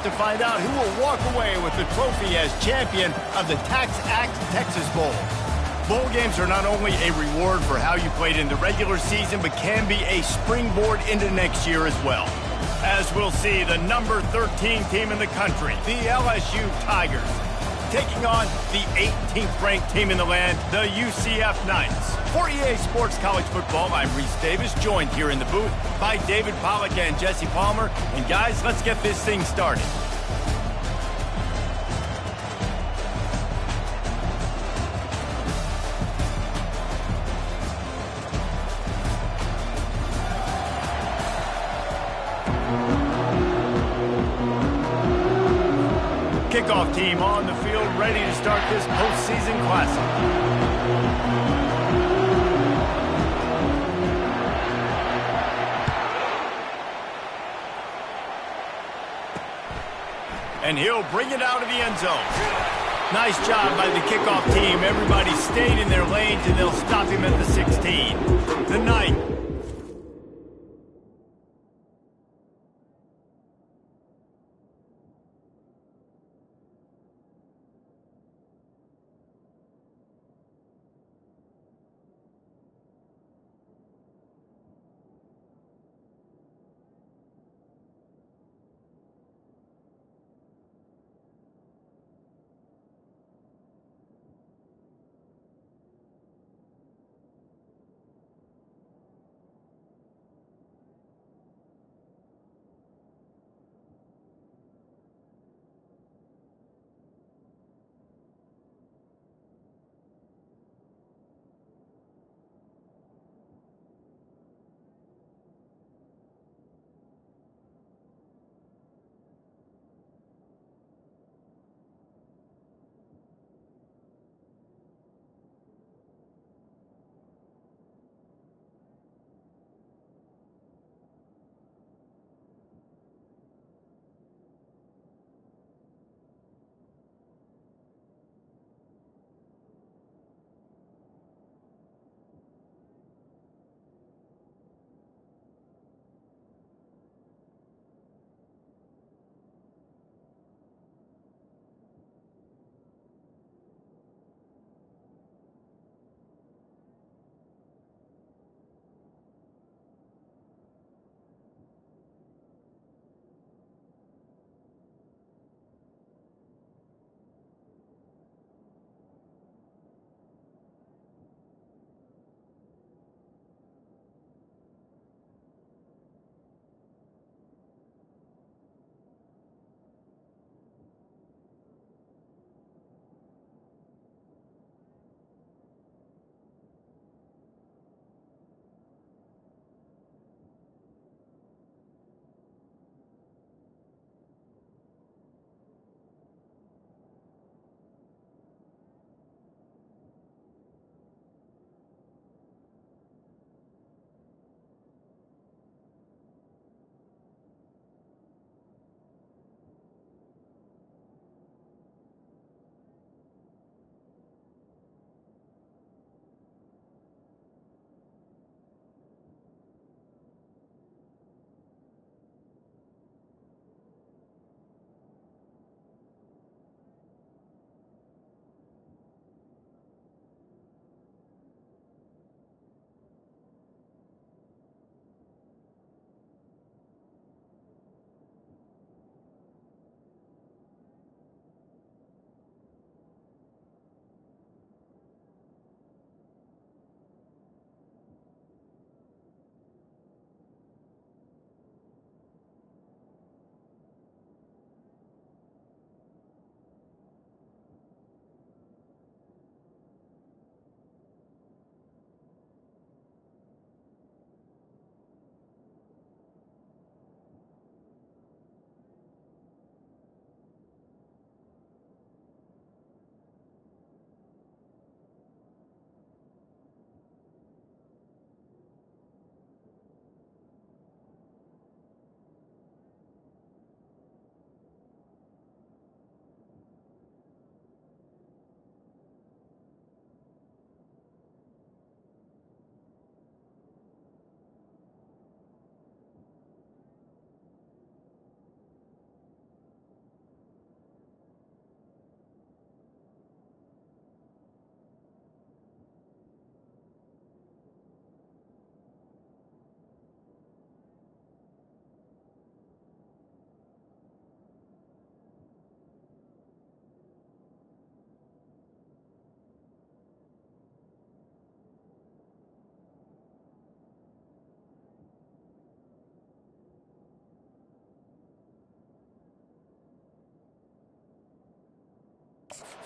to find out who will walk away with the trophy as champion of the Tax Act Texas Bowl. Bowl games are not only a reward for how you played in the regular season, but can be a springboard into next year as well. As we'll see, the number 13 team in the country, the LSU Tigers, taking on the 18th ranked team in the land, the UCF Knights. For EA Sports College Football, I'm Reese Davis, joined here in the booth by David Pollack and Jesse Palmer. And guys, let's get this thing started. Kickoff team on the field, ready to start this postseason classic. And he'll bring it out of the end zone. Nice job by the kickoff team. Everybody stayed in their lanes, and they'll stop him at the 16. The 9.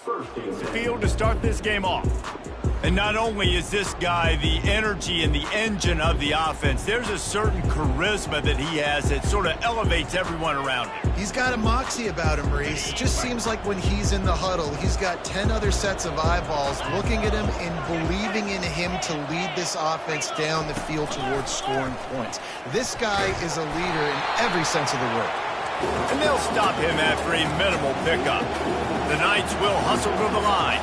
The field to start this game off. And not only is this guy the energy and the engine of the offense, there's a certain charisma that he has that sort of elevates everyone around him. He's got a moxie about him, Reese. It just seems like when he's in the huddle, he's got 10 other sets of eyeballs looking at him and believing in him to lead this offense down the field towards scoring points. This guy is a leader in every sense of the word. And they'll stop him after a minimal pickup. The Knights will hustle to the line.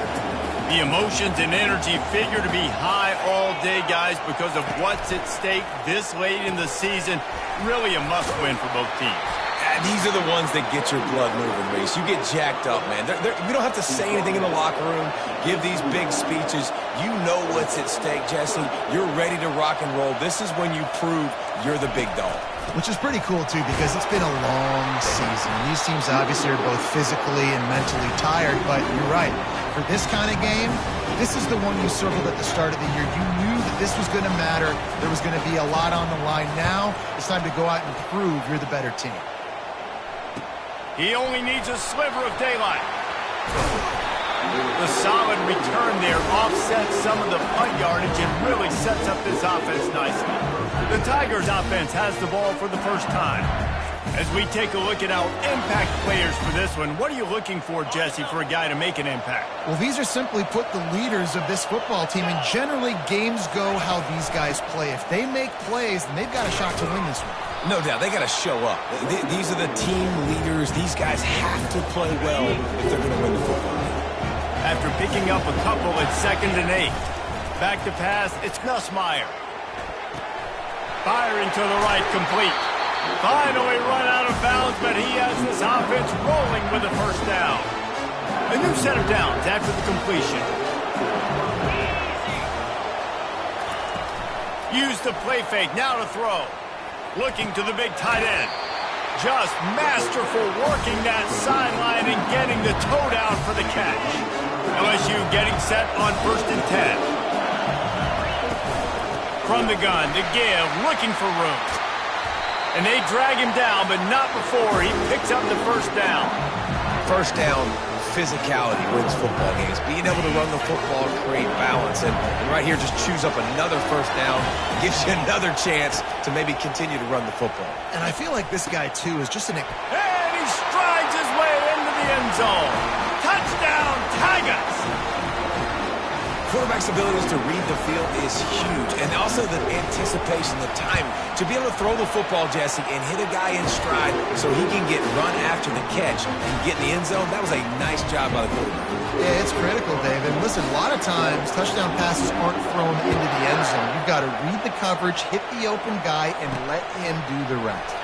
The emotions and energy figure to be high all day, guys, because of what's at stake this late in the season. Really a must-win for both teams. These are the ones that get your blood moving, Reese. You get jacked up, man. We don't have to say anything in the locker room, give these big speeches. You know what's at stake, Jesse. You're ready to rock and roll. This is when you prove you're the big dog. Which is pretty cool, too, because it's been a long season. These teams obviously are both physically and mentally tired, but you're right. For this kind of game, this is the one you circled at the start of the year. You knew that this was going to matter. There was going to be a lot on the line. Now it's time to go out and prove you're the better team. He only needs a sliver of daylight. The solid return there offsets some of the punt yardage and really sets up this offense nicely. The Tigers offense has the ball for the first time. As we take a look at our impact players for this one, what are you looking for, Jesse, for a guy to make an impact? Well, these are simply put the leaders of this football team, and generally games go how these guys play. If they make plays, then they've got a shot to win this one. No doubt, they got to show up. These are the team leaders. These guys have to play well if they're going to win the football game. After picking up a couple at 2nd and 8. Back to pass, it's Nussmeier. Firing to the right, complete. Finally run out of bounds, but he has this offense rolling with a first down. A new set of downs after the completion. Use the play fake, now to throw. Looking to the big tight end. Just masterful working that sideline and getting the toe down for the catch. LSU getting set on 1st and 10. From the gun, the give, looking for room. And they drag him down, but not before he picks up the first down. First down, physicality wins football games. Being able to run the football, create balance, and right here just choose up another first down, gives you another chance to maybe continue to run the football. And I feel like this guy, too, is just an... And he strides his way into the end zone. Touchdown, Tigers! Quarterback's abilities to read the field is huge, and also the anticipation, the time to be able to throw the football, Jesse, and hit a guy in stride so he can get run after the catch and get in the end zone. That was a nice job by the quarterback. Yeah, it's critical, David. Listen, a lot of times touchdown passes aren't thrown into the end zone. You've got to read the coverage, hit the open guy, and let him do the rest.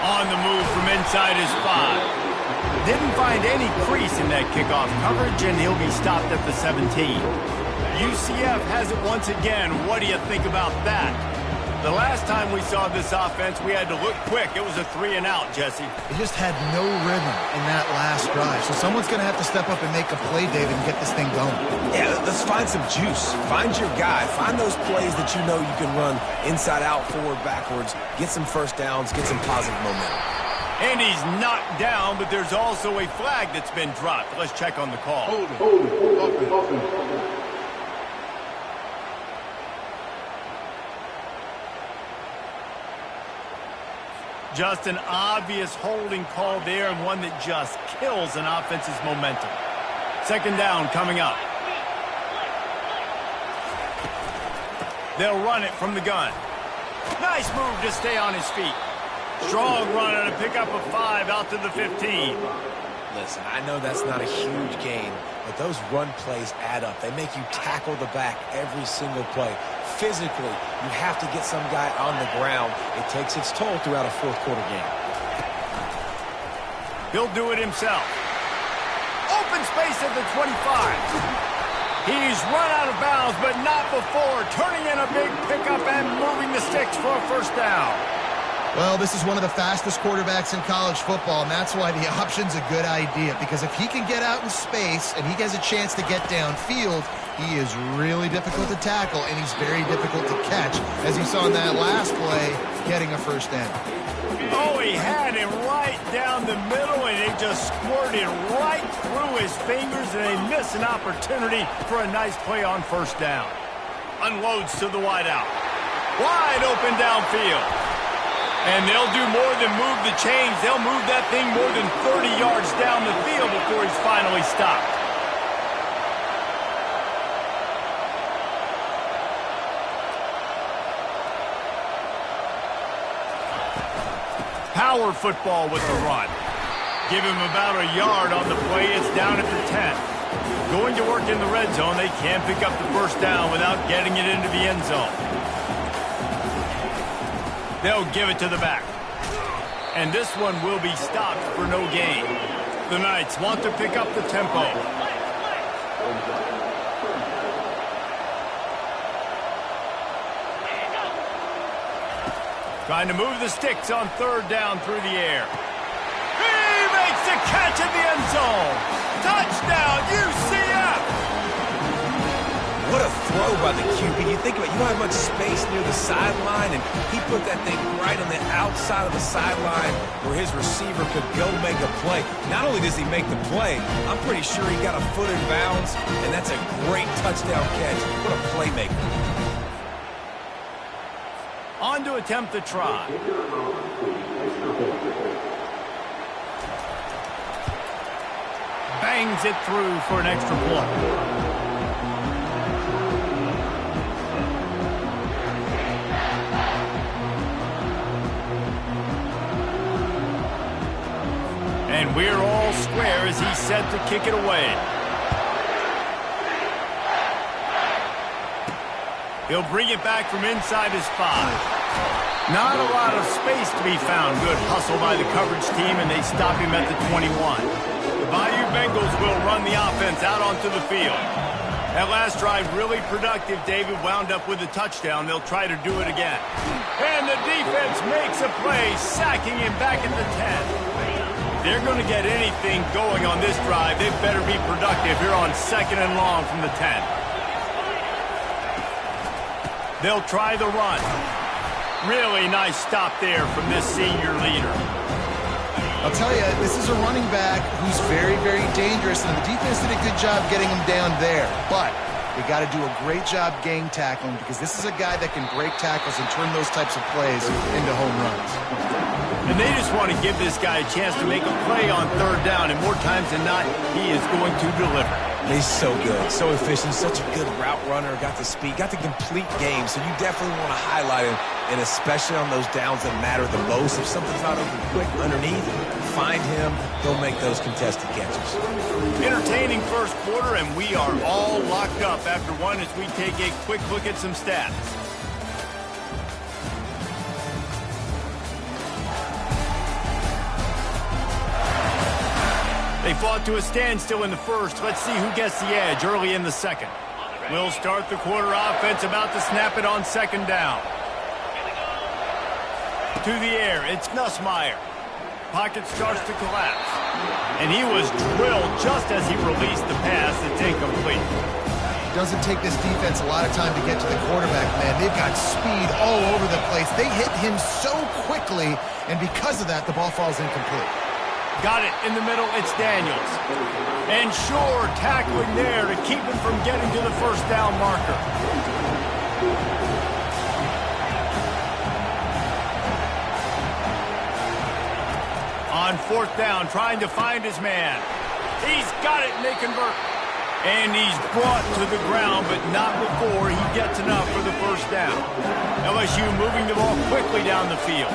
On the move from inside his 5. Didn't find any crease in that kickoff coverage, and he'll be stopped at the 17. UCF has it once again. What do you think about that? The last time we saw this offense, we had to look quick. It was a 3-and-out, Jesse. They just had no rhythm in that last drive. So someone's going to have to step up and make a play, David, and get this thing going. Yeah, let's find some juice. Find your guy. Find those plays that you know you can run inside out, forward, backwards. Get some first downs. Get some positive momentum. And he's knocked down, but there's also a flag that's been dropped. Let's check on the call. Hold it. Just an obvious holding call there, and one that just kills an offense's momentum. 2nd down coming up. They'll run it from the gun. Nice move to stay on his feet. Strong run and a pickup of 5 out to the 15. Listen, I know that's not a huge gain, but those run plays add up. They make you tackle the back every single play. Physically, you have to get some guy on the ground. It takes its toll throughout a 4th quarter game. He'll do it himself. Open space at the 25. He's run out of bounds, but not before. Turning in a big pickup and moving the sticks for a first down. Well, this is one of the fastest quarterbacks in college football, and that's why the option's a good idea. Because if he can get out in space and he has a chance to get downfield, he is really difficult to tackle, and he's very difficult to catch. As you saw in that last play, getting a first down. Oh, he had him right down the middle, and it just squirted right through his fingers, and they miss an opportunity for a nice play on first down. Unloads to the wideout. Wide open downfield. And they'll do more than move the chains. They'll move that thing more than 30 yards down the field before he's finally stopped. Power football with the run. Give him about a yard on the play. It's down at the 10. Going to work in the red zone. They can't pick up the first down without getting it into the end zone. They'll give it to the back. And this one will be stopped for no gain. The Knights want to pick up the tempo. Trying to move the sticks on third down through the air. He makes the catch in the end zone. Touchdown, UCF! What a throw by the QB. You think about it, you don't have much space near the sideline, and he put that thing right on the outside of the sideline where his receiver could go make a play. Not only does he make the play, I'm pretty sure he got a foot in bounds, and that's a great touchdown catch. What a playmaker. On to attempt the try. Bangs it through for an extra point. And we're all square as he's set to kick it away. He'll bring it back from inside his 5. Not a lot of space to be found. Good hustle by the coverage team, and they stop him at the 21. The Bayou Bengals will run the offense out onto the field. That last drive really productive. David wound up with a touchdown. They'll try to do it again. And the defense makes a play, sacking him back at the 10. They're going to get anything going on this drive. They better be productive here on 2nd and long from the 10. They'll try the run. Really nice stop there from this senior leader. I'll tell you, this is a running back who's very, very dangerous, and the defense did a good job getting him down there. But they got to do a great job gang tackling, because this is a guy that can break tackles and turn those types of plays into home runs. And they just want to give this guy a chance to make a play on third down, and more times than not, he is going to deliver. He's so good, so efficient, such a good route runner, got the speed, got the complete game, so you definitely want to highlight him, and especially on those downs that matter the most. If something's not open quick underneath, find him, he'll make those contested catches. Entertaining first quarter, and we are all locked up after one as we take a quick look at some stats. They fought to a standstill in the first. Let's see who gets the edge early in the second. We'll start the quarter offense, about to snap it on 2nd down. To the air, it's Nussmeier. Pocket starts to collapse. And he was drilled just as he released the pass. It's incomplete. It doesn't take this defense a lot of time to get to the quarterback, man. They've got speed all over the place. They hit him so quickly, and because of that, the ball falls incomplete. Got it in the middle, it's Daniels. And sure, tackling there to keep him from getting to the first down marker. On 4th down, trying to find his man. He's got it, and they convert. And he's brought to the ground, but not before he gets enough for the first down. LSU moving the ball quickly down the field.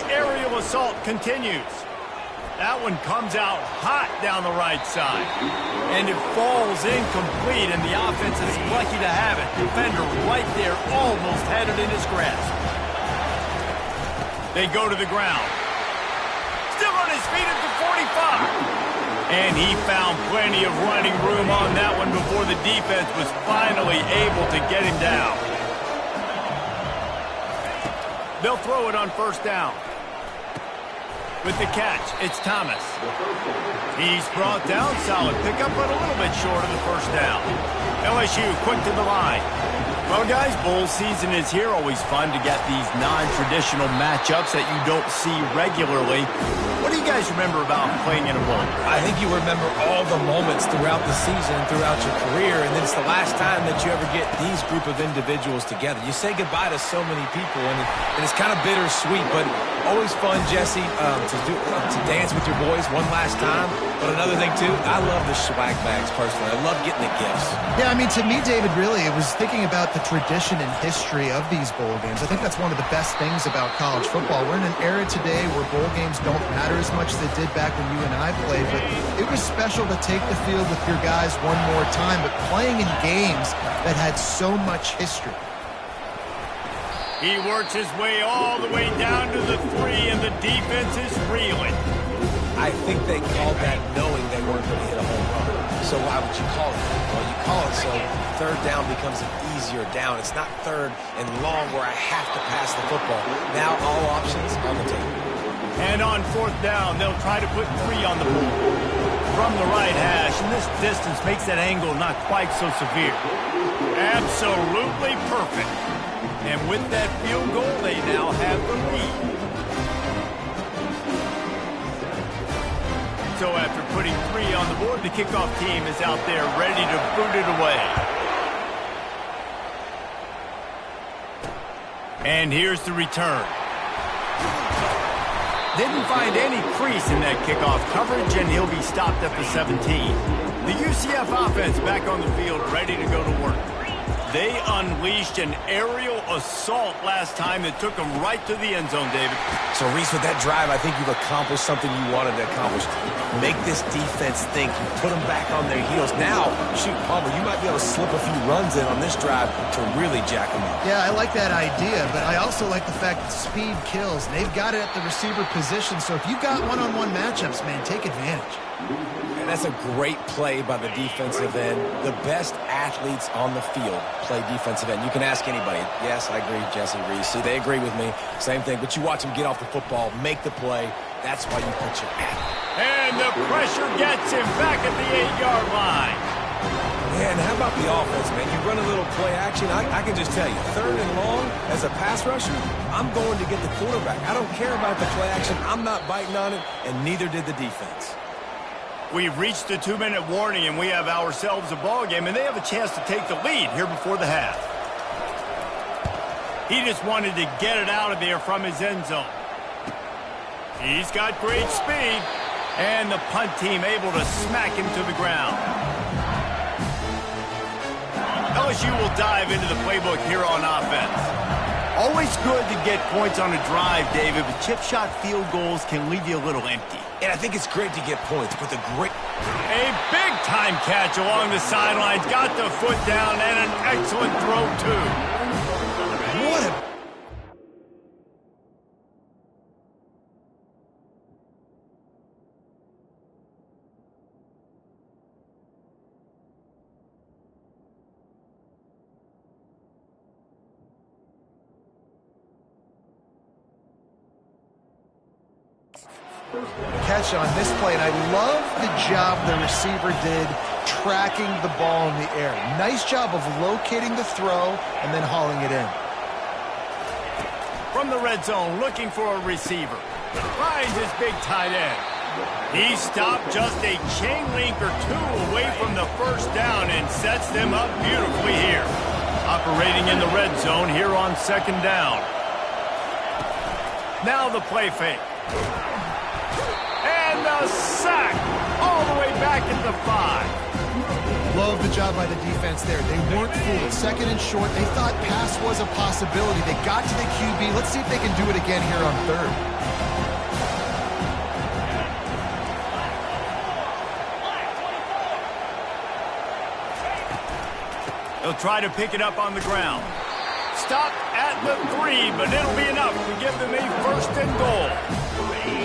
Aerial assault continues. That one comes out hot down the right side. And it falls incomplete, and the offense is lucky to have it. Defender right there almost had it in his grasp. They go to the ground. Still on his feet at the 45. And he found plenty of running room on that one before the defense was finally able to get him down. They'll throw it on 1st down. With the catch, it's Thomas. He's brought down, solid pickup, but a little bit short of the first down. LSU quick to the line. Well, guys, bowl season is here. Always fun to get these non-traditional matchups that you don't see regularly. What do you guys remember about playing in a bowl? I think you remember all the moments throughout the season, throughout your career, and then it's the last time that you ever get these group of individuals together. You say goodbye to so many people, and it's kind of bittersweet, but always fun, Jesse, to dance with your boys one last time. But another thing, too, I love the swag bags, personally. I love getting the gifts. Yeah, I mean, to me, David, really, it was thinking about the tradition and history of these bowl games. I think that's one of the best things about college football. We're in an era today where bowl games don't matter as much as they did back when you and I played, but it was special to take the field with your guys one more time, but playing in games that had so much history. He works his way all the way down to the 3, and the defense is reeling. I think they called that knowing they weren't going to hit a home run. So why would you call it that? Well, you call it so third down becomes an easier down. It's not third and long where I have to pass the football. Now all options on the table. And on 4th down, they'll try to put 3 on the board. From the right hash, and this distance makes that angle not quite so severe. Absolutely perfect. And with that field goal, they now have the lead. So after putting 3 on the board, the kickoff team is out there ready to boot it away. And here's the return. Didn't find any crease in that kickoff coverage, and he'll be stopped at the 17. The UCF offense back on the field, ready to go to work. They unleashed an aerial assault last time that took them right to the end zone, David. So, Reese, with that drive, I think you've accomplished something you wanted to accomplish. Make this defense think. You put them back on their heels. Now, shoot, Palmer, you might be able to slip a few runs in on this drive to really jack them up. Yeah, I like that idea, but I also like the fact that speed kills. They've got it at the receiver position, so if you've got one-on-one matchups, man, take advantage. And that's a great play by the defensive end. The best athletes on the field play defensive end. You can ask anybody. Yes, I agree, Jesse, Reese. See, they agree with me. Same thing. But you watch them get off the football, make the play. That's why you put your athlete. And the pressure gets him back at the 8-yard line. Man, how about the offense, man? You run a little play action. I can just tell you, 3rd and long, as a pass rusher, I'm going to get the quarterback. I don't care about the play action. I'm not biting on it, and neither did the defense. We've reached the 2-minute warning, and we have ourselves a ball game, and they have a chance to take the lead here before the half. He just wanted to get it out of there from his end zone. He's got great speed, and the punt team able to smack him to the ground. LSU will dive into the playbook here on offense. Always good to get points on a drive, David, but chip shot field goals can leave you a little empty. And I think it's great to get points, but a big-time catch along the sidelines. Got the foot down, and an excellent throw, too. What a... Catch on this play, and I love the job the receiver did tracking the ball in the air. Nice job of locating the throw and then hauling it in. From the red zone, looking for a receiver. Finds his big tight end. He stopped just a chain link or 2 away from the 1st down and sets them up beautifully here. Operating in the red zone here on 2nd down. Now the play fake. And the sack all the way back at the 5. Love the job by the defense there. They weren't fooled. 2nd and short. They thought pass was a possibility. They got to the QB. Let's see if they can do it again here on 3rd. He'll try to pick it up on the ground. Stop at the 3, but it'll be enough to give them a 1st and goal.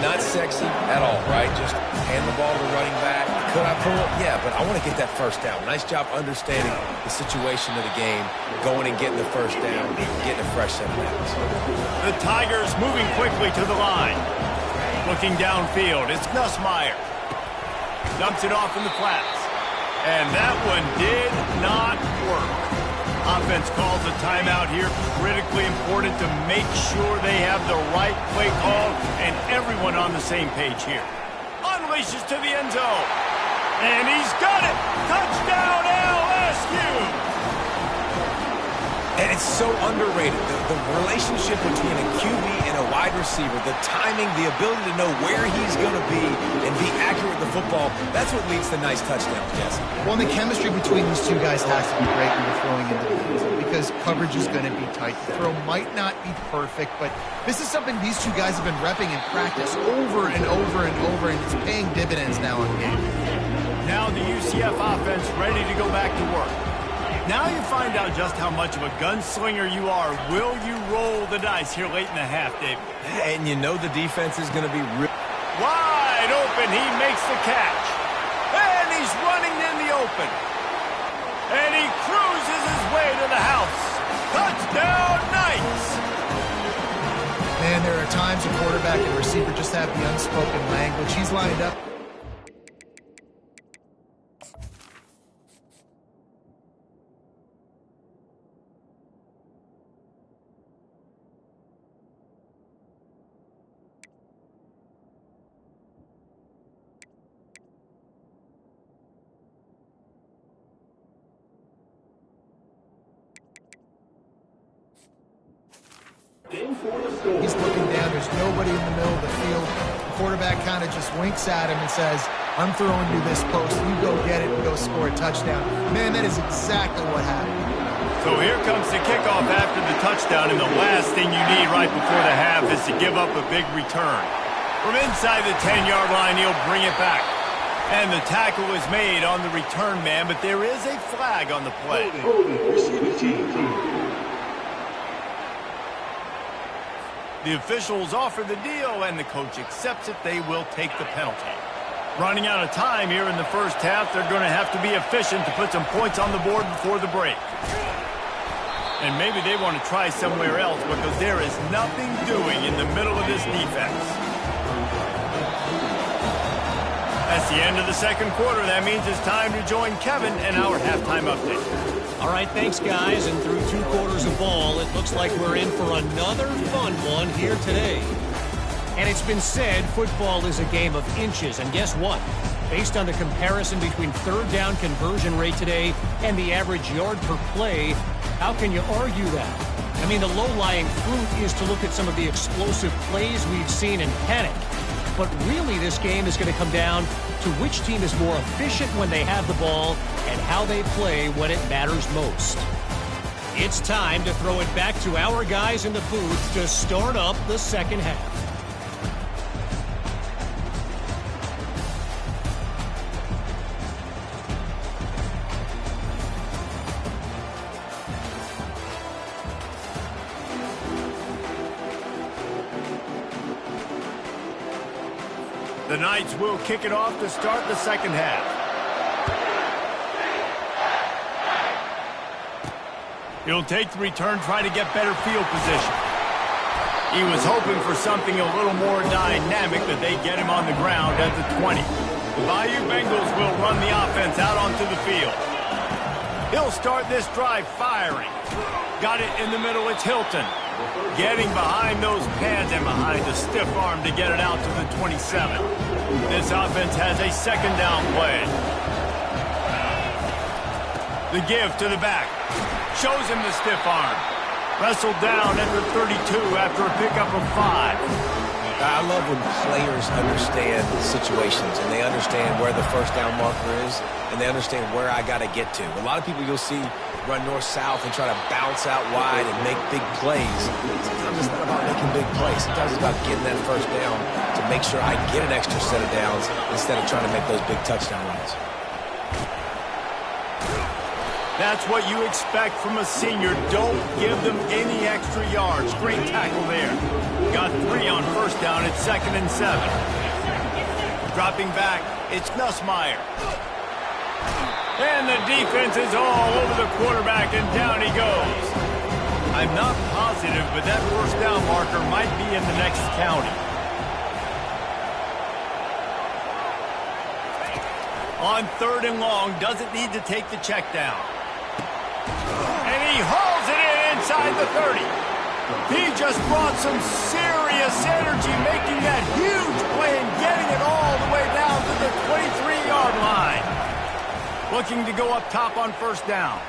Not sexy at all, right? Just hand the ball to the running back. Could I pull it? Yeah, but I want to get that 1st down. Nice job understanding the situation of the game, going and getting the 1st down, getting a fresh set of downs. The Tigers moving quickly to the line. Looking downfield, it's Nussmeier. Dumps it off in the flats. And that one did not work. Offense calls a timeout here. Critically important to make sure they have the right play call and everyone on the same page here. Unleashes to the end zone. And he's got it! Touchdown LSU! And it's so underrated. The relationship between a QB and a wide receiver, the timing, the ability to know where he's going to be and be accurate with the football, that's what leads to nice touchdowns, Jesse. Well, the chemistry between these two guys has to be great when you're throwing into the end zone because coverage is going to be tight. The throw might not be perfect, but this is something these two guys have been repping in practice over and over and over, and it's paying dividends now in game. Now the UCF offense ready to go back to work. Now you find out just how much of a gunslinger you are. Will you roll the dice here late in the half, David? And you know the defense is going to be wide open. He makes the catch. And he's running in the open. And he cruises his way to the house. Touchdown, Knights! Man, there are times a quarterback and receiver just have the unspoken language. He's lined up. He's looking down. There's nobody in the middle of the field. The quarterback kind of just winks at him and says, I'm throwing you this post. You go get it and go score a touchdown. Man, that is exactly what happened. So here comes the kickoff after the touchdown, and the last thing you need right before the half is to give up a big return. From inside the 10-yard line, he'll bring it back. And the tackle is made on the return man, but there is a flag on the play. The officials offer the deal, and the coach accepts it. They will take the penalty. Running out of time here in the first half, they're going to have to be efficient to put some points on the board before the break. And maybe they want to try somewhere else because there is nothing doing in the middle of this defense. That's the end of the second quarter. That means it's time to join Kevin and our halftime update. All right, thanks, guys. And through 2 quarters of ball, it looks like we're in for another fun one here today. And it's been said football is a game of inches. And guess what? Based on the comparison between third down conversion rate today and the average yard per play, how can you argue that? I mean, the low-lying fruit is to look at some of the explosive plays we've seen and panic. But really, this game is going to come down to which team is more efficient when they have the ball and how they play when it matters most. It's time to throw it back to our guys in the booth to start up the second half. The Knights will kick it off to start the second half. He'll take the return, try to get better field position. He was hoping for something a little more dynamic, but they get him on the ground at the 20. The Bayou Bengals will run the offense out onto the field. He'll start this drive firing. Got it in the middle, it's Hilton. Getting behind those pads and behind the stiff arm to get it out to the 27. This offense has a second down play. The give to the back. Shows him the stiff arm. Wrestled down at the 32 after a pickup of 5. I love when players understand situations and they understand where the first down marker is and they understand where I got to get to. A lot of people you'll see run north-south and try to bounce out wide and make big plays. Sometimes it's not about making big plays. Sometimes it's about getting that first down to make sure I get an extra set of downs instead of trying to make those big touchdown runs. That's what you expect from a senior. Don't give them any extra yards. Great tackle there. Got 3 on first down. It's 2nd and 7. Dropping back, it's Nussmeier. And the defense is all over the quarterback, and down he goes. I'm not positive, but that first down marker might be in the next county. On 3rd and long, doesn't need to take the check down. And he inside the 30. He just brought some serious energy, making that huge play and getting it all the way down to the 23-yard line. Looking to go up top on first down.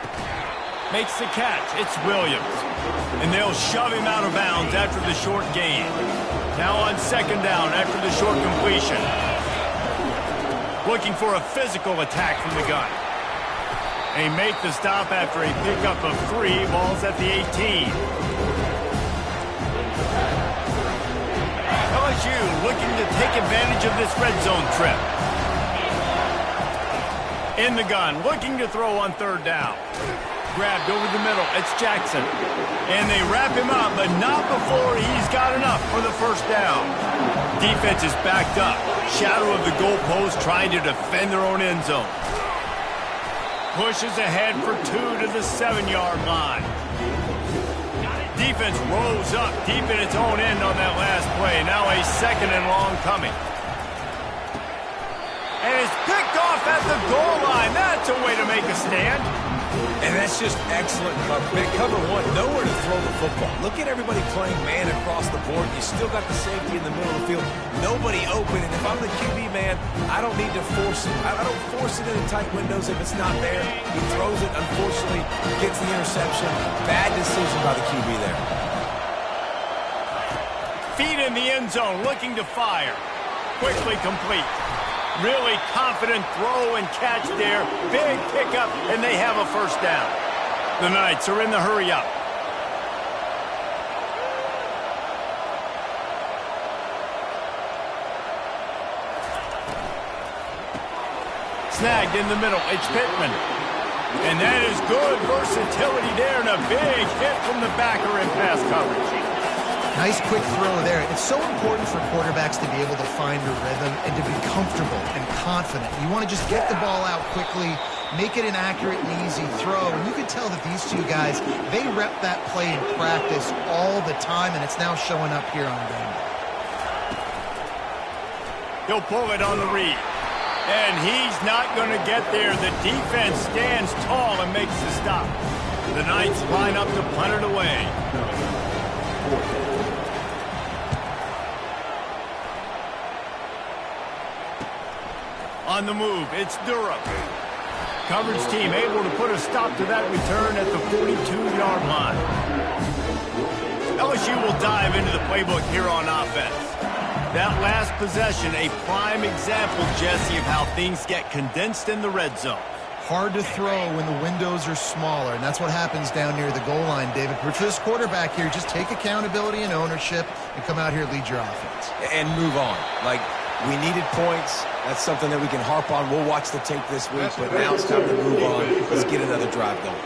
Makes the catch. It's Williams. And they'll shove him out of bounds after the short gain. Now on second down after the short completion. Looking for a physical attack from the gun. They make the stop after a pickup of 3. Ball's at the 18. LSU looking to take advantage of this red zone trip. In the gun, looking to throw on third down. Grabbed over the middle. It's Jackson. And they wrap him up, but not before he's got enough for the first down. Defense is backed up. Shadow of the goalpost trying to defend their own end zone. Pushes ahead for 2 to the 7-yard line. Defense rolls up deep in its own end on that last play. Now a second and long coming. And it's picked off at the goal line. That's a way to make a stand. And that's just excellent cover. Cover one, nowhere to throw the football. Look at everybody playing man across the board. You still got the safety in the middle of the field. Nobody open. And if I'm the QB man, I don't need to force it. I don't force it into tight windows if it's not there. He throws it, unfortunately, gets the interception. Bad decision by the QB there. Feet in the end zone, looking to fire. Quickly complete. Really confident throw and catch there. Big pickup, and they have a first down. The Knights are in the hurry-up. Snagged in the middle. It's Pittman. And that is good versatility there, and a big hit from the backer in pass coverage. Nice quick throw there. It's so important for quarterbacks to be able to find a rhythm and to be comfortable and confident. You want to just get the ball out quickly, make it an accurate and easy throw. And you can tell that these two guys, they rep that play in practice all the time, and it's now showing up here on game. He'll pull it on the read. And he's not going to get there. The defense stands tall and makes the stop. The Knights line up to punt it away. On the move, it's Durham. Coverage team able to put a stop to that return at the 42-yard line. LSU will dive into the playbook here on offense. That last possession, a prime example, Jesse, of how things get condensed in the red zone. Hard to throw when the windows are smaller, and that's what happens down near the goal line, David. But for this quarterback here, just take accountability and ownership and come out here and lead your offense. And move on. Like, we needed points. That's something that we can harp on. We'll watch the tape this week, but now it's time to move on. Let's get another drive going.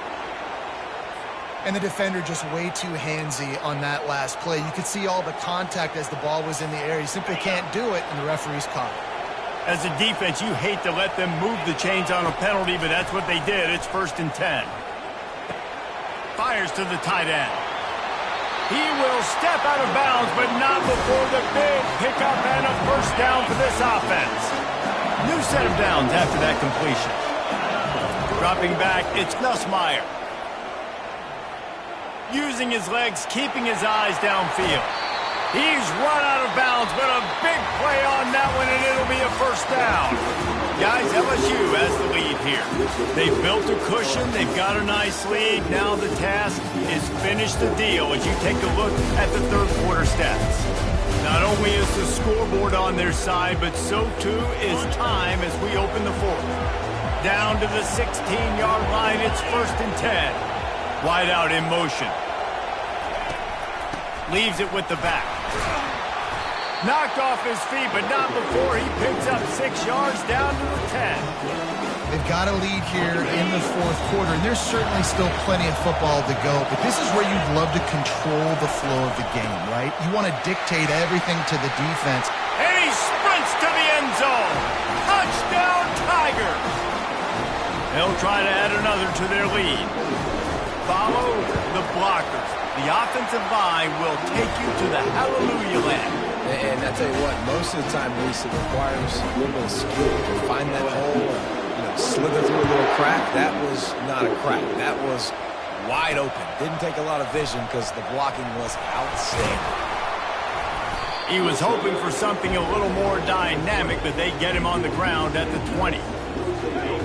And the defender just way too handsy on that last play. You could see all the contact as the ball was in the air. He simply can't do it, and the referee's caught it. As a defense, you hate to let them move the chains on a penalty, but that's what they did. It's 1st and 10. Fires to the tight end. He will step out of bounds, but not before the big pickup and a first down for this offense. New set of downs after that completion. Dropping back, it's Nussmeier. Using his legs, keeping his eyes downfield. He's run out of bounds, but a big play on that one, and it'll be a first down. Guys, LSU has the lead here. They've built a cushion. They've got a nice lead. Now the task is finish the deal as you take a look at the third quarter stats. Not only is the scoreboard on their side, but so too is time as we open the fourth. Down to the 16-yard line, it's 1st and 10. Wide out in motion. Leaves it with the back. Knocked off his feet, but not before he picks up 6 yards down to the 10. They've got a lead here in the fourth quarter, and there's certainly still plenty of football to go, but this is where you'd love to control the flow of the game, right? You want to dictate everything to the defense. And he sprints to the end zone. Touchdown, Tigers. They'll try to add another to their lead. Follow the blockers. The offensive line will take you to the hallelujah land. And I tell you what, most of the time, Reese, it requires a little bit of skill to find that hole, slither through a little crack. That was not a crack. That was wide open. Didn't take a lot of vision because the blocking was outstanding. He was hoping for something a little more dynamic, but they get him on the ground at the 20.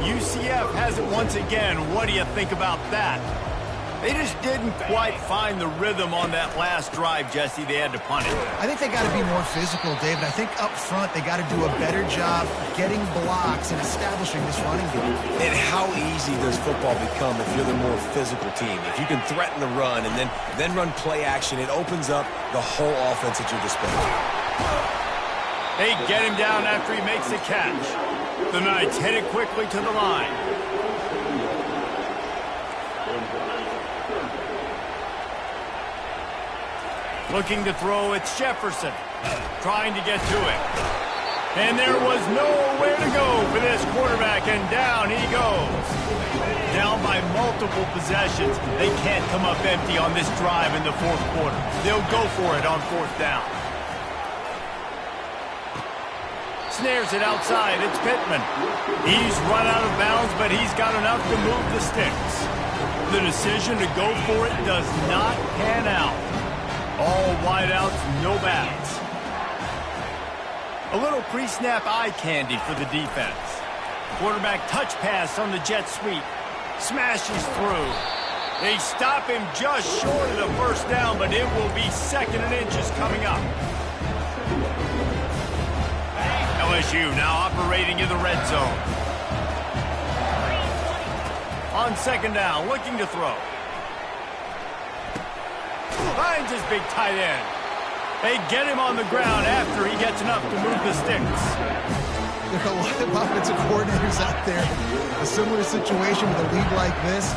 UCF has it once again. What do you think about that? They just didn't quite find the rhythm on that last drive, Jesse. They had to punt it. I think they got to be more physical, David. I think up front they got to do a better job getting blocks and establishing this running game. And how easy does football become if you're the more physical team? If you can threaten the run and then run play action, it opens up the whole offense at your disposal. They get him down after he makes the catch. The Knights headed quickly to the line. Looking to throw, it's Jefferson. Trying to get to it. And there was nowhere to go for this quarterback, and down he goes. Down by multiple possessions. They can't come up empty on this drive in the fourth quarter. They'll go for it on fourth down. Snares it outside. It's Pittman. He's run out of bounds, but he's got enough to move the sticks. The decision to go for it does not pan out. All wideouts, no backs. A little pre-snap eye candy for the defense. Quarterback touch pass on the jet sweep. Smashes through. They stop him just short of the first down, but it will be 2nd and inches coming up. LSU now operating in the red zone. On 2nd down, looking to throw. Finds his big tight end. They get him on the ground after he gets enough to move the sticks. There are a lot of offensive coordinators out there. A similar situation with a league like this.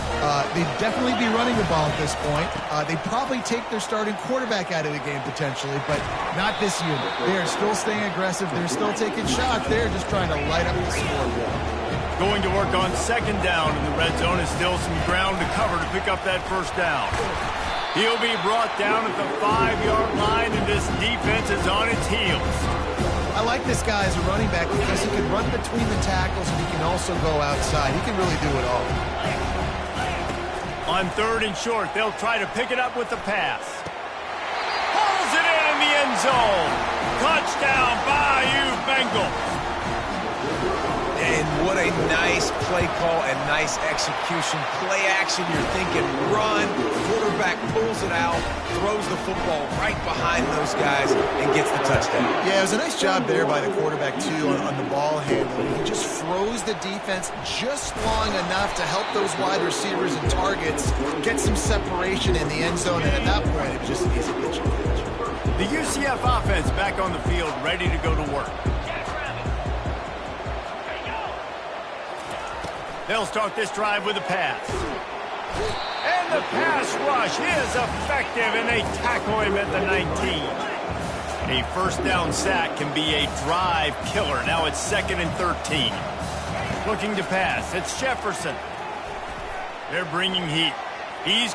They'd definitely be running the ball at this point. They'd probably take their starting quarterback out of the game potentially, but not this unit. They are still staying aggressive. They're still taking shots. They're just trying to light up the scoreboard. Going to work on 2nd down in the red zone is still some ground to cover to pick up that first down. He'll be brought down at the 5-yard line, and this defense is on its heels. I like this guy as a running back because he can run between the tackles and he can also go outside. He can really do it all. On 3rd and short, they'll try to pick it up with the pass. Pulls it in the end zone. Touchdown, Bayou Bengals. And what a nice play call and nice execution. Play action, you're thinking run. Quarterback pulls it out, throws the football right behind those guys, and gets the touchdown. Yeah, it was a nice job there by the quarterback, too, on the ball handling. He just froze the defense just long enough to help those wide receivers and targets get some separation in the end zone, and at that point, it was just an easy pitch. The UCF offense back on the field, ready to go to work. They'll start this drive with a pass. And the pass rush is effective, and they tackle him at the 19. A first down sack can be a drive killer. Now it's 2nd and 13. Looking to pass. It's Jefferson. They're bringing heat. He's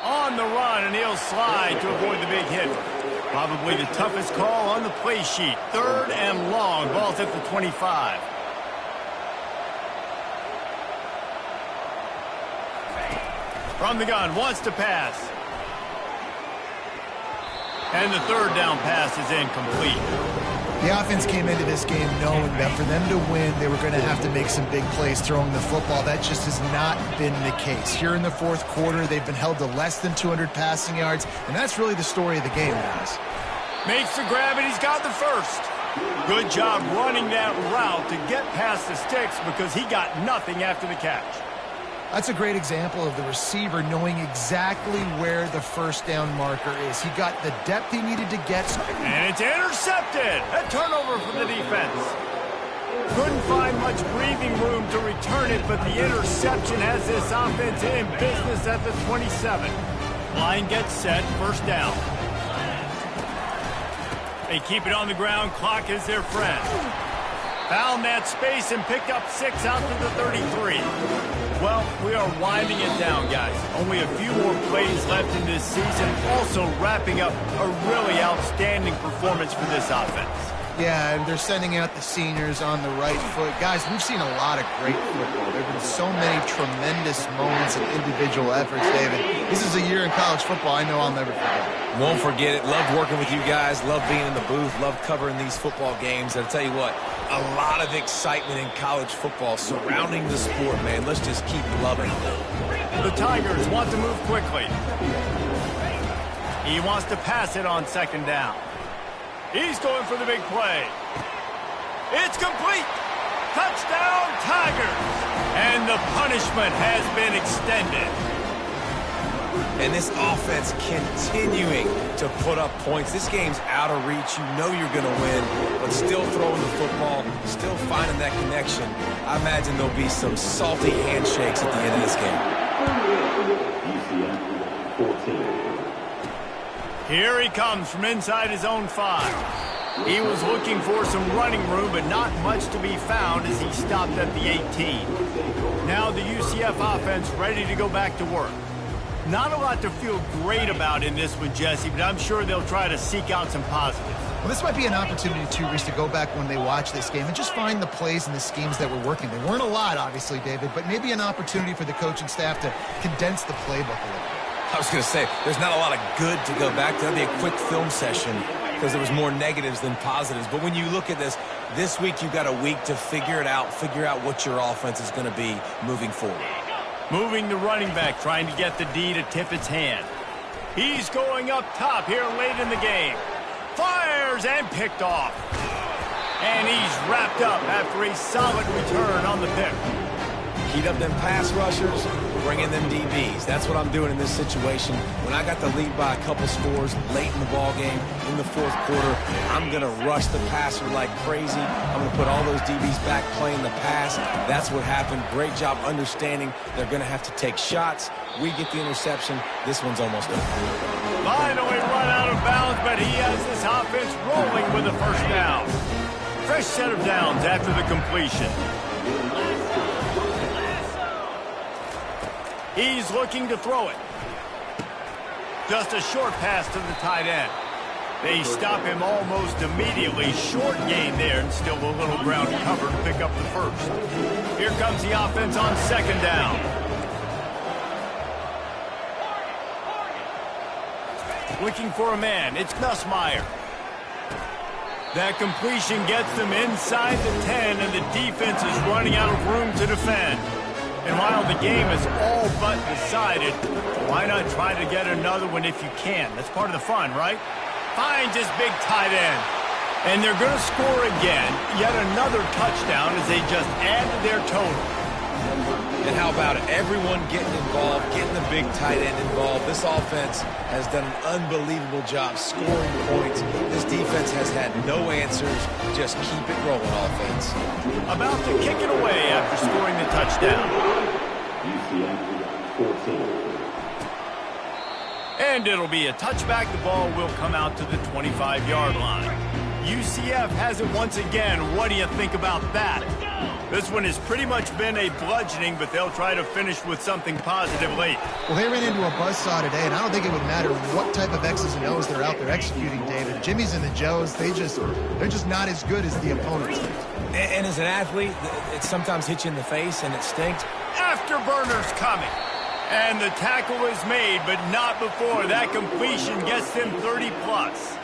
on the run, and he'll slide to avoid the big hit. Probably the toughest call on the play sheet. 3rd and long. Ball's at the 25. From the gun, wants to pass. And the 3rd down pass is incomplete. The offense came into this game knowing that for them to win, they were going to have to make some big plays throwing the football. That just has not been the case. Here in the fourth quarter, they've been held to less than 200 passing yards, and that's really the story of the game, guys. Makes the grab, and he's got the first. Good job running that route to get past the sticks because he got nothing after the catch. That's a great example of the receiver knowing exactly where the first down marker is. He got the depth he needed to get. And it's intercepted. A turnover for the defense. Couldn't find much breathing room to return it, but the interception has this offense in business at the 27. Line gets set, first down. They keep it on the ground. Clock is their friend. Found that space and picked up 6 out to the 33. Well, we are winding it down, guys. Only a few more plays left in this season. Also wrapping up a really outstanding performance for this offense. Yeah, and they're sending out the seniors on the right foot. Guys, we've seen a lot of great football. There have been so many tremendous moments and individual efforts, David. This is a year in college football I know I'll never forget. Won't forget it. Loved working with you guys. Loved being in the booth. Loved covering these football games. And I'll tell you what, a lot of excitement in college football surrounding the sport, man. Let's just keep loving it. The Tigers want to move quickly. He wants to pass it on second down. He's going for the big play. It's complete. Touchdown, Tigers. And the punishment has been extended. And this offense continuing to put up points. This game's out of reach. You know you're going to win, but still throwing the football, still finding that connection. I imagine there'll be some salty handshakes at the end of this game. Here he comes from inside his own 5. He was looking for some running room, but not much to be found as he stopped at the 18. Now the UCF offense ready to go back to work. Not a lot to feel great about in this one, Jesse, but I'm sure they'll try to seek out some positives. Well, this might be an opportunity, too, Reese, to go back when they watch this game and just find the plays and the schemes that were working. There weren't a lot, obviously, David, but maybe an opportunity for the coaching staff to condense the playbook a little bit. I was going to say, there's not a lot of good to go back to. That'd be a quick film session because there was more negatives than positives. But when you look at this week you've got a week to figure it out, figure out what your offense is going to be moving forward. Moving the running back, trying to get the D to tip its hand. He's going up top here late in the game. Fires and picked off. And he's wrapped up after a solid return on the pick. Heat up them pass rushers, bring in them DBs. That's what I'm doing in this situation. When I got the lead by a couple scores late in the ball game, in the fourth quarter, I'm going to rush the passer like crazy. I'm going to put all those DBs back playing the pass. That's what happened. Great job understanding they're going to have to take shots. We get the interception. This one's almost over. Finally run out of bounds, but he has this offense rolling with a first down. Fresh set of downs after the completion. He's looking to throw it. Just a short pass to the tight end. They stop him almost immediately. Short gain there, and still a little ground cover to pick up the first. Here comes the offense on second down. Looking for a man. It's Nussmeier. That completion gets them inside the 10, and the defense is running out of room to defend. And while the game is all but decided, why not try to get another one if you can? That's part of the fun, right? Finds his big tight end. And they're going to score again. Yet another touchdown as they just add to their total. And how about it? Everyone getting involved, getting the big tight end involved. This offense has done an unbelievable job scoring points. This defense has had no answers. Just keep it rolling, offense. About to kick it away after scoring the touchdown. And it'll be a touchback. The ball will come out to the 25-yard line. UCF has it once again. What do you think about that? This one has pretty much been a bludgeoning, but they'll try to finish with something positive late. Well, they ran into a buzzsaw today, and I don't think it would matter what type of X's and O's they're out there executing, David. Jimmy's and the Joes, they're just not as good as the opponents. And as an athlete, it sometimes hits you in the face, and it stinks. Afterburner's coming. And the tackle is made, but not before. That completion gets them 30-plus.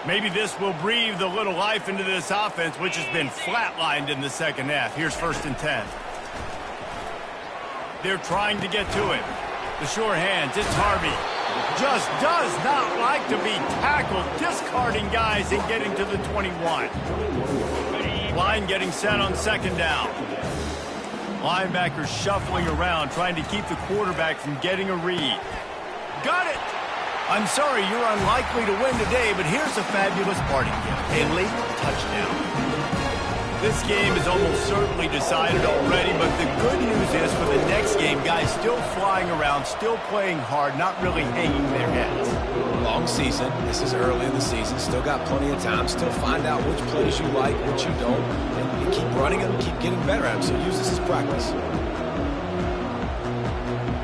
Maybe this will breathe a little life into this offense, which has been flatlined in the second half. Here's 1st and 10. They're trying to get to it. The sure hands, it's Harvey. Just does not like to be tackled, discarding guys and getting to the 21. Line getting set on second down. Linebackers shuffling around, trying to keep the quarterback from getting a read. Got it! I'm sorry, you're unlikely to win today, but here's a fabulous parting gift. A late touchdown. This game is almost certainly decided already, but the good news is for the next game, guys still flying around, still playing hard, not really hanging their heads. Long season. This is early in the season. Still got plenty of time. Still find out which plays you like, which you don't, and you keep running them, keep getting better at them. So use this as practice.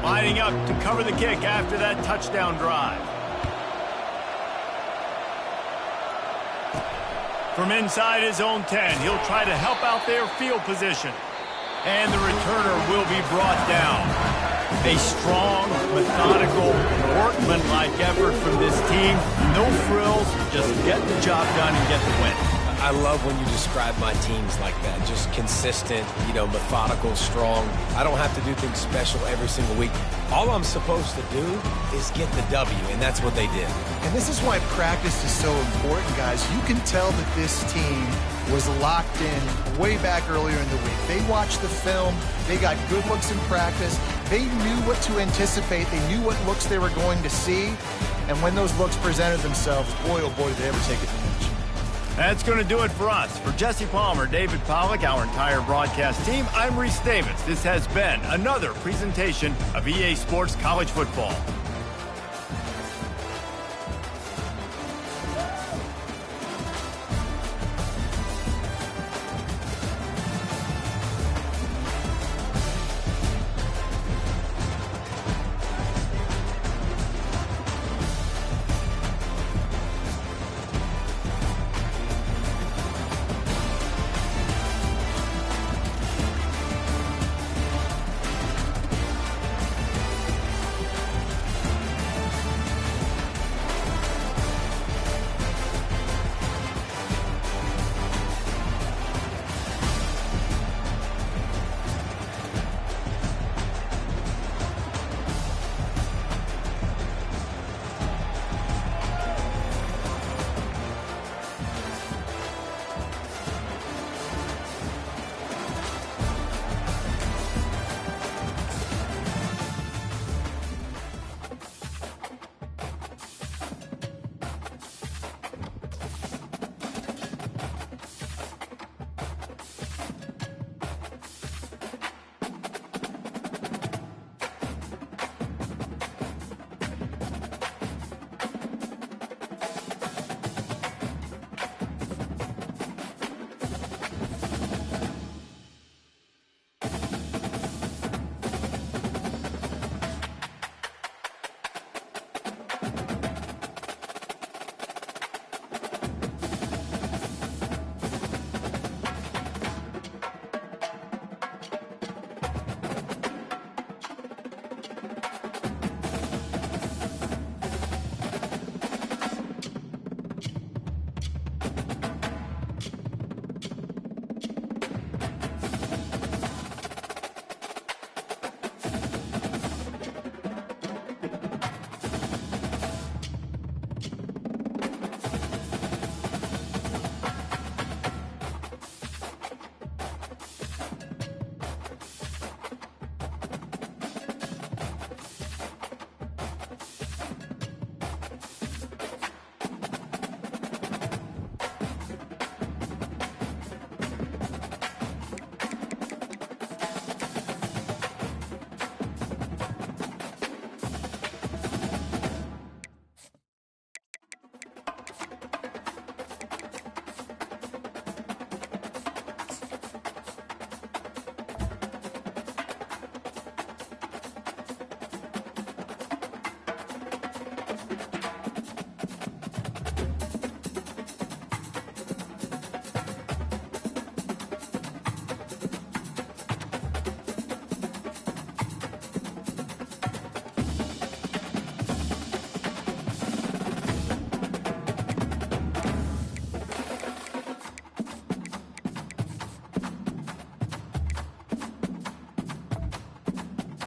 Lining up to cover the kick after that touchdown drive. From inside his own 10, he'll try to help out their field position. And the returner will be brought down. A strong, methodical, workmanlike effort from this team. No frills, just get the job done and get the win. I love when you describe my teams like that. Just consistent, methodical, strong. I don't have to do things special every single week. All I'm supposed to do is get the W, and that's what they did. And this is why practice is so important, guys. You can tell that this team was locked in way back earlier in the week. They watched the film. They got good looks in practice. They knew what to anticipate. They knew what looks they were going to see. And when those looks presented themselves, boy, oh boy, did they ever take advantage. That's going to do it for us. For Jesse Palmer, David Pollack, our entire broadcast team, I'm Reese Davis. This has been another presentation of EA Sports College Football.